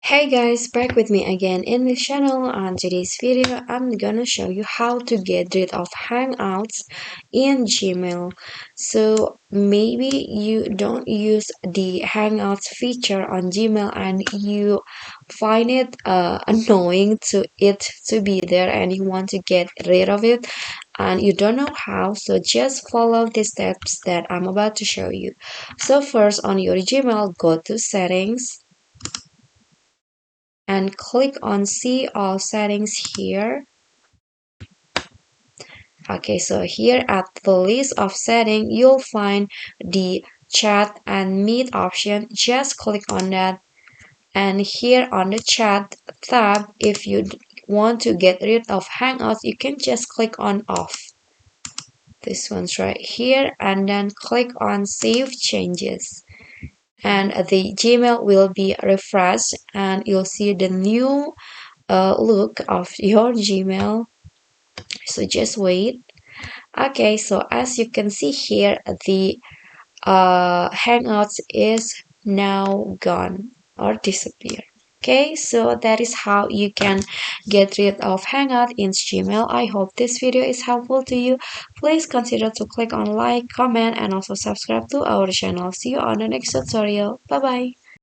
Hey guys, back with me again in this channel. On today's video, I'm gonna show you how to get rid of Hangouts in Gmail. So maybe you don't use the Hangouts feature on Gmail and you find it annoying to be there and you want to get rid of it and you don't know how. So just follow the steps that I'm about to show you. So first on your Gmail, go to settings and click on see all settings here. Okay, so here at the list of settings you'll find the chat and meet option. Just click on that, and here on the chat tab, if you want to get rid of Hangouts, you can just click on off. This one's right here, and then click on save changes, and the Gmail will be refreshed and you'll see the new look of your Gmail. So just wait. Okay, so as you can see here, the Hangouts is now gone or disappear. Okay, so that is how you can get rid of Hangout in Gmail. I hope this video is helpful to you. Please consider to click on like, comment, and also subscribe to our channel. See you on the next tutorial. Bye bye.